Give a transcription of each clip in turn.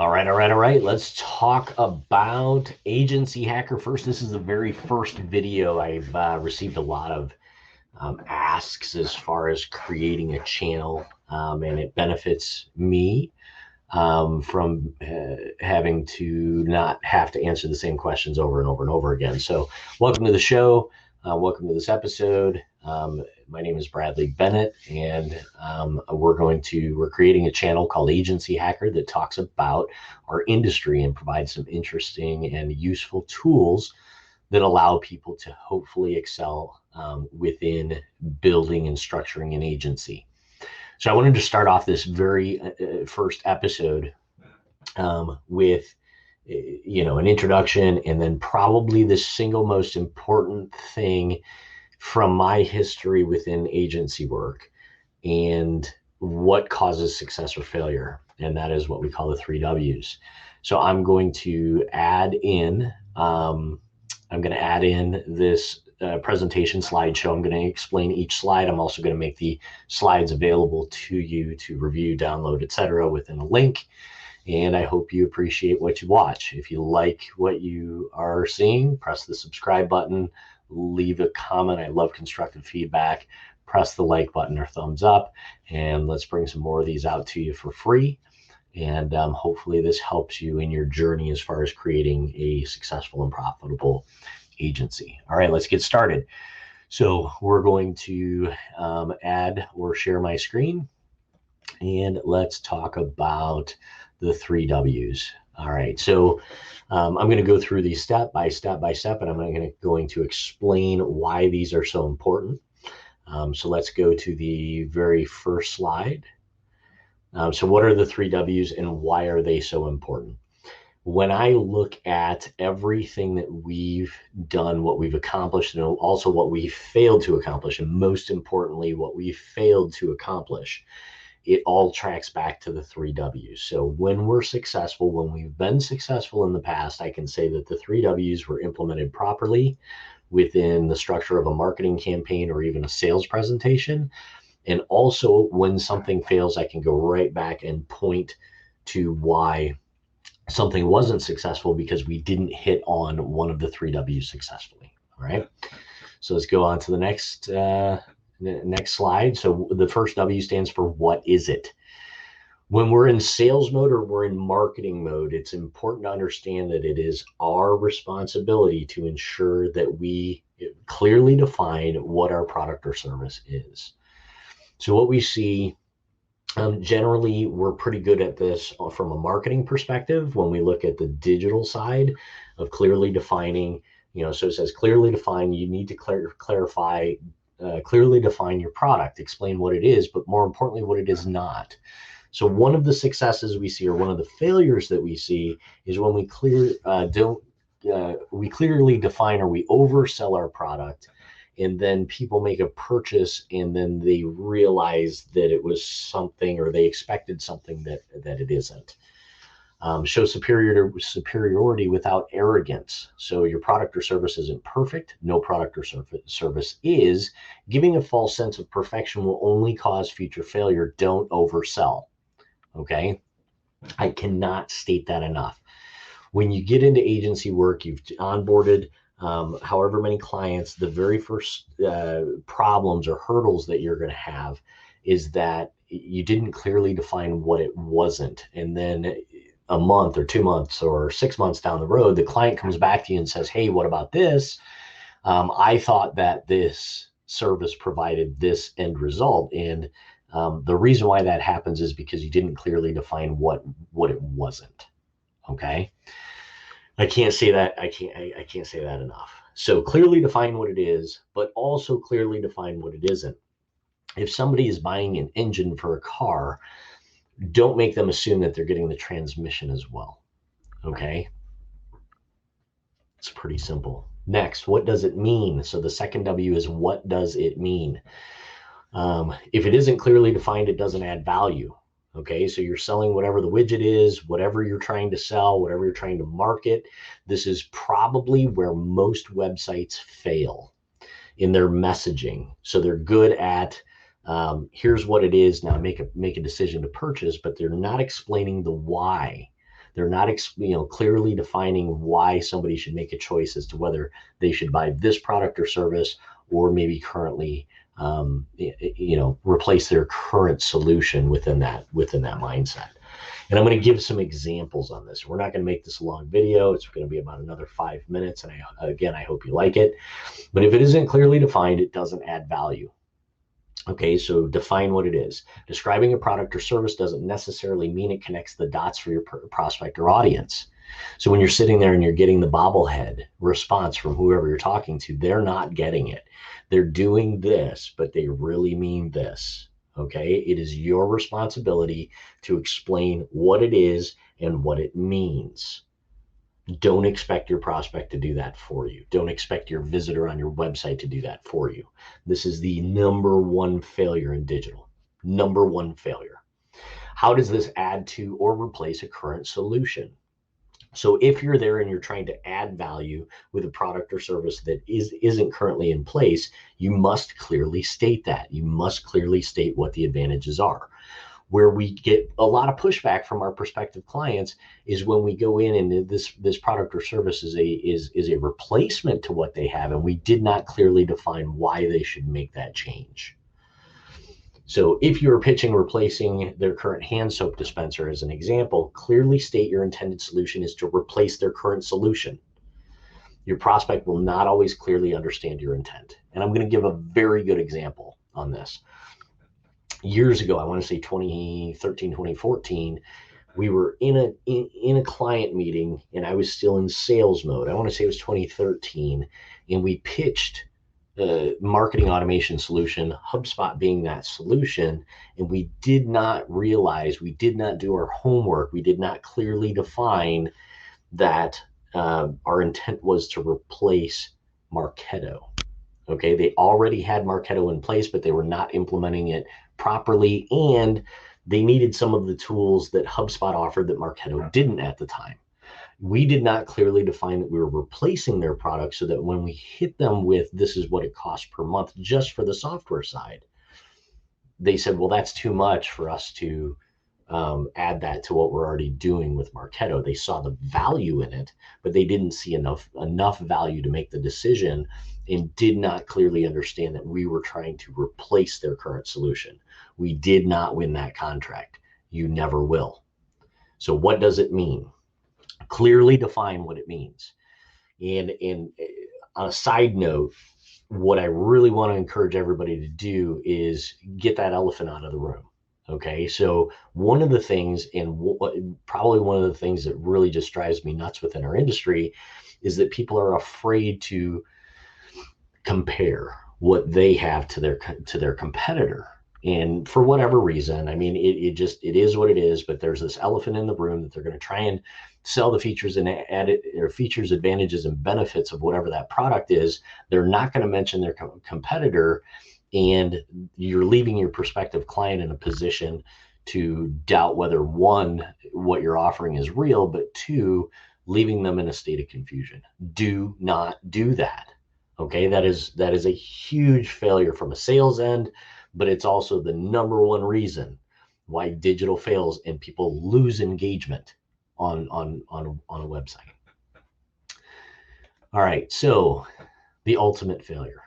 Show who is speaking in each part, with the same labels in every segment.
Speaker 1: All right. Let's talk about Agency Hacker first. This is the very first video. I've received a lot of asks as far as creating a channel, and it benefits me from having to not have to answer the same questions over and over and over again. So welcome to the show. Welcome to this episode. My name is Bradley Bennett, and we're creating a channel called Agency Hacker that talks about our industry and provides some interesting and useful tools that allow people to hopefully excel within building and structuring an agency. So I wanted to start off this very first episode with an introduction, and then probably the single most important thing from my history within agency work and what causes success or failure. And that is what we call the 3 Ws. So I'm going to add in this presentation slideshow. I'm going to explain each slide. I'm also going to make the slides available to you to review, download, etc. within a link. And I hope you appreciate what you watch. If you like what you are seeing, press the subscribe button, leave a comment. I love constructive feedback. Press the like button or thumbs up, and let's bring some more of these out to you for free. And hopefully this helps you in your journey as far as creating a successful and profitable agency. All right, let's get started. So we're going to add or share my screen, and let's talk about the 3 Ws. All right, so I'm going to go through these step by step, and I'm going to explain why these are so important. So let's go to the very first slide. So what are the 3 Ws and why are they so important? When I look at everything that we've done, what we've accomplished, and also what we failed to accomplish, and most importantly, what we failed to accomplish, it all tracks back to the 3 Ws. So when we're successful, when we've been successful in the past, I can say that the 3 Ws were implemented properly within the structure of a marketing campaign or even a sales presentation. And also when something fails, I can go right back and point to why something wasn't successful because we didn't hit on one of the 3 Ws successfully. All right. So let's go on to the next slide. So the first W stands for what is it? When we're in sales mode or we're in marketing mode, it's important to understand that it is our responsibility to ensure that we clearly define what our product or service is. So what we see, generally, we're pretty good at this from a marketing perspective when we look at the digital side of clearly defining, so it says clearly define, you need to clarify, clearly define your product, explain what it is, but more importantly, what it is not. So one of the successes we see, or one of the failures that we see, is when we clearly define or we oversell our product, and then people make a purchase and then they realize that it was something, or they expected something that it isn't. Show superiority without arrogance. So your product or service isn't perfect. No product or service is. Giving a false sense of perfection will only cause future failure. Don't oversell. Okay? I cannot state that enough. When you get into agency work, you've onboarded however many clients, the very first problems or hurdles that you're going to have is that you didn't clearly define what it wasn't. And then a month or 2 months or 6 months down the road, the client comes back to you and says, hey, what about this? I thought that this service provided this end result. And the reason why that happens is because you didn't clearly define what it wasn't. Okay. I can't say that enough. So clearly define what it is, but also clearly define what it isn't. If somebody is buying an engine for a car, don't make them assume that they're getting the transmission as well. Okay. It's pretty simple. Next, what does it mean? So the second W is what does it mean? If it isn't clearly defined, it doesn't add value. Okay, so you're selling whatever the widget is, whatever you're trying to sell, whatever you're trying to market. This is probably where most websites fail in their messaging. So they're good at here's what it is, now make a decision to purchase, but they're not explaining the why. They're not, clearly defining why somebody should make a choice as to whether they should buy this product or service, or maybe currently, replace their current solution within that mindset. And I'm going to give some examples on this. We're not going to make this a long video. It's going to be about another 5 minutes. And I hope you like it. But if it isn't clearly defined, it doesn't add value. Okay, so define what it is. Describing a product or service doesn't necessarily mean it connects the dots for your prospect or audience. So when you're sitting there and you're getting the bobblehead response from whoever you're talking to, they're not getting it. They're doing this, but they really mean this. Okay, it is your responsibility to explain what it is and what it means. Don't expect your prospect to do that for you. Don't expect your visitor on your website to do that for you. This is the number one failure in digital. Number one failure. How does this add to or replace a current solution? So if you're there and you're trying to add value with a product or service that isn't currently in place, you must clearly state that. You must clearly state what the advantages are. Where we get a lot of pushback from our prospective clients is when we go in and this product or service is a replacement to what they have, and we did not clearly define why they should make that change. So if you're pitching replacing their current hand soap dispenser as an example, clearly state your intended solution is to replace their current solution. Your prospect will not always clearly understand your intent. And I'm going to give a very good example on this. Years ago, I want to say 2013, 2014, we were in a client meeting and I was still in sales mode. I want to say it was 2013, and we pitched marketing automation solution, HubSpot being that solution. And we did not realize, we did not do our homework. We did not clearly define that our intent was to replace Marketo. Okay, they already had Marketo in place, but they were not implementing it properly. And they needed some of the tools that HubSpot offered that Marketo didn't at the time. We did not clearly define that we were replacing their product, so that when we hit them with this is what it costs per month just for the software side, they said, well, that's too much for us to add that to what we're already doing with Marketo. They saw the value in it, but they didn't see enough value to make the decision, and did not clearly understand that we were trying to replace their current solution. We did not win that contract. You never will. So what does it mean? Clearly define what it means. And on a side note, what I really want to encourage everybody to do is get that elephant out of the room. Okay, so one of the things, and probably one of the things that really just drives me nuts within our industry, is that people are afraid to compare what they have to their competitor. And for whatever reason, I mean, it is what it is, but there's this elephant in the room that they're going to try and sell the features and features, advantages, and benefits of whatever that product is. They're not going to mention their competitor, and you're leaving your prospective client in a position to doubt whether, one, what you're offering is real, but two, leaving them in a state of confusion. Do not do that. Okay, that is a huge failure from a sales end, but it's also the number one reason why digital fails and people lose engagement on a website. All right, so the ultimate failure.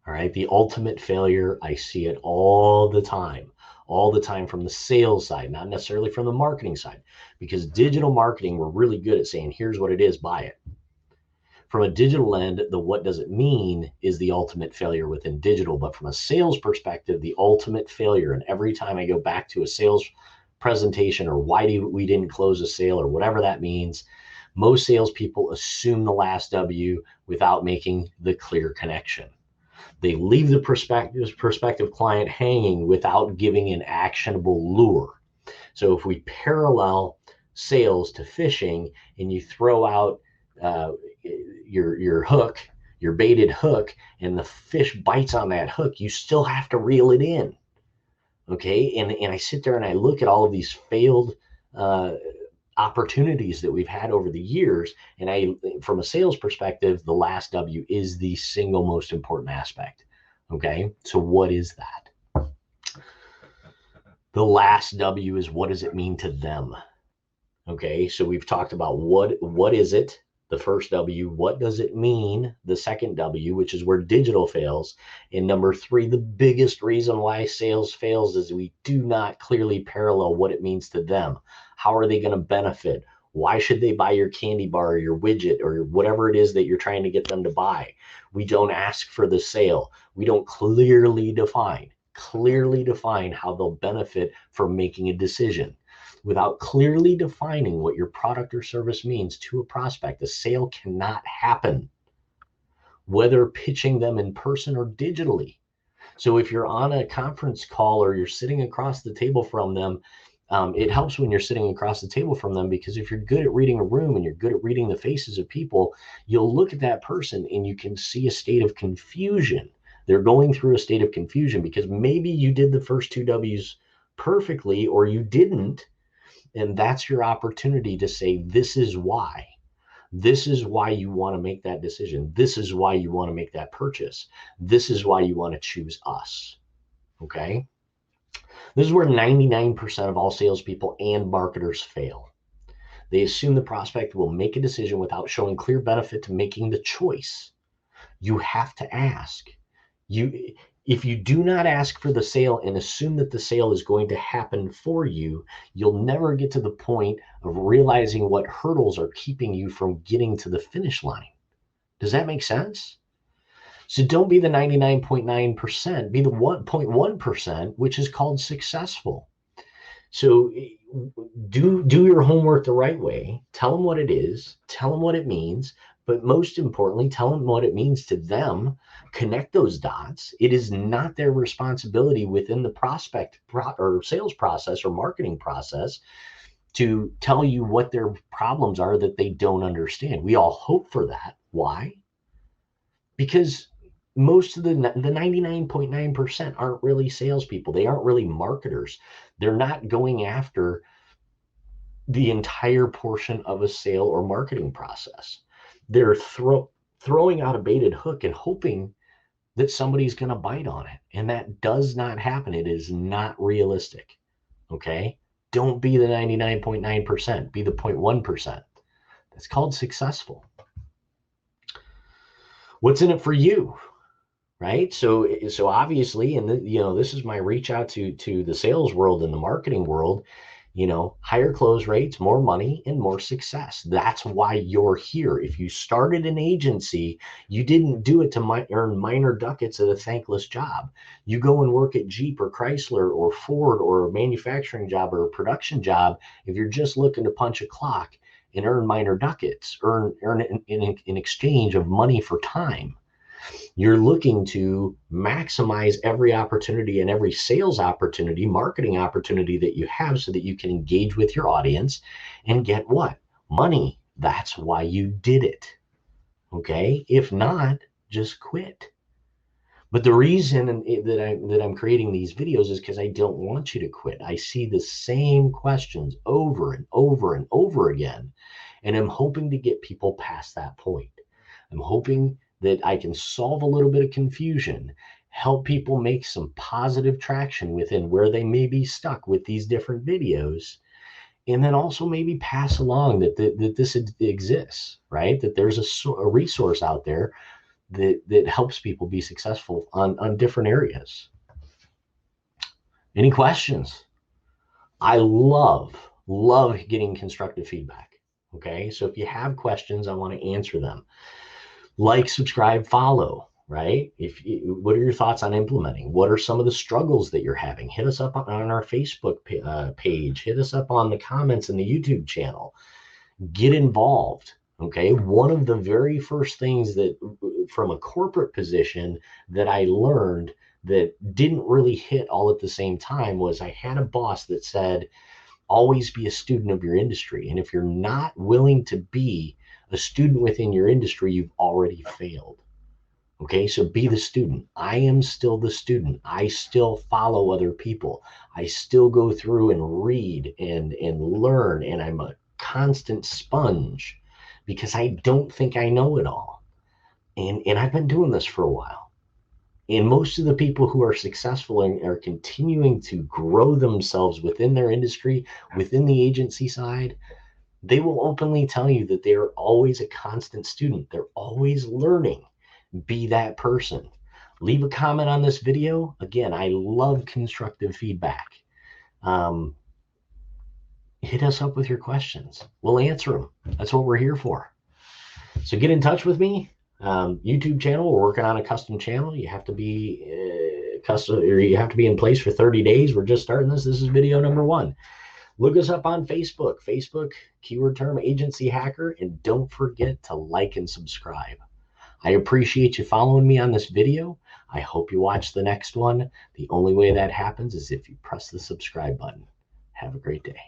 Speaker 1: All right, the ultimate failure, I see it all the time from the sales side, not necessarily from the marketing side, because digital marketing, we're really good at saying, here's what it is, buy it. From a digital end, the what does it mean is the ultimate failure within digital. But from a sales perspective, the ultimate failure, and every time I go back to a sales presentation or why we didn't close a sale or whatever that means, most salespeople assume the last W without making the clear connection. They leave the prospective client hanging without giving an actionable lure. So if we parallel sales to fishing, and you throw out your hook, your baited hook, and the fish bites on that hook, you still have to reel it in. Okay, and I sit there and I look at all of these failed opportunities that we've had over the years, and from a sales perspective, the last W is the single most important aspect. Okay, so what is that? The last W is, what does it mean to them? Okay, so we've talked about what is it, the first W, what does it mean, the second W, which is where digital fails. And number three, the biggest reason why sales fails is we do not clearly parallel what it means to them. How are they going to benefit? Why should they buy your candy bar or your widget or whatever it is that you're trying to get them to buy? We don't ask for the sale. We don't clearly define how they'll benefit from making a decision. Without clearly defining what your product or service means to a prospect, a sale cannot happen, whether pitching them in person or digitally. So if you're on a conference call or you're sitting across the table from them, it helps when you're sitting across the table from them, because if you're good at reading a room and you're good at reading the faces of people, you'll look at that person and you can see a state of confusion. They're going through a state of confusion because maybe you did the first two W's perfectly or you didn't. And that's your opportunity to say, this is why. This is why you want to make that decision. This is why you want to make that purchase. This is why you want to choose us. Okay? This is where 99% of all salespeople and marketers fail. They assume the prospect will make a decision without showing clear benefit to making the choice. You have to ask. If you do not ask for the sale and assume that the sale is going to happen for you, you'll never get to the point of realizing what hurdles are keeping you from getting to the finish line. Does that make sense? So don't be the 99.9%, be the 1.1%, which is called successful. So do your homework the right way. Tell them what it is, tell them what it means, but most importantly, tell them what it means to them. Connect those dots. It is not their responsibility within the prospect or sales process or marketing process to tell you what their problems are that they don't understand. We all hope for that. Why? Because most of the 99.9% aren't really salespeople. They aren't really marketers. They're not going after the entire portion of a sale or marketing process. They're throwing out a baited hook and hoping that somebody's going to bite on it. And that does not happen. It is not realistic. Okay? Don't be the 99.9%. Be the 0.1%. That's called successful. What's in it for you? Right? So obviously, and this is my reach out to the sales world and the marketing world. Higher close rates, more money, and more success. That's why you're here. If you started an agency, you didn't do it to earn minor ducats at a thankless job. You go and work at Jeep or Chrysler or Ford or a manufacturing job or a production job if you're just looking to punch a clock and earn minor ducats, earn in exchange of money for time. You're looking to maximize every opportunity and every sales opportunity, marketing opportunity that you have so that you can engage with your audience and get what? Money. That's why you did it. Okay? If not, just quit. But the reason that I'm creating these videos is because I don't want you to quit. I see the same questions over and over and over again, and I'm hoping to get people past that point. I'm hoping that I can solve a little bit of confusion, help people make some positive traction within where they may be stuck with these different videos, and then also maybe pass along that this exists, right? That there's a resource out there that helps people be successful on different areas. Any questions? I love getting constructive feedback. Okay, so if you have questions, I want to answer them. Like, subscribe, follow, right? What are your thoughts on implementing? What are some of the struggles that you're having? Hit us up on our Facebook page. Hit us up on the comments in the YouTube channel. Get involved. Okay. One of the very first things that from a corporate position that I learned that didn't really hit all at the same time was I had a boss that said, always be a student of your industry. And if you're not willing to be a student within your industry, you've already failed. Okay, so be the student. I am still the student. I still follow other people. I still go through and read and learn, and I'm a constant sponge because I don't think I know it all. And I've been doing this for a while. And most of the people who are successful and are continuing to grow themselves within their industry, within the agency side, They will openly tell you that they're always a constant student. They're always learning. Be that person. Leave a comment on this video. Again, I love constructive feedback. Hit us up with your questions. We'll answer them. That's what we're here for. So get in touch with me. YouTube channel, we're working on a custom channel. You have to be custom, or you have to be in place for 30 days. We're just starting this. This is video number 1. Look us up on Facebook, keyword term agency hacker, and don't forget to like and subscribe. I appreciate you following me on this video. I hope you watch the next one. The only way that happens is if you press the subscribe button. Have a great day.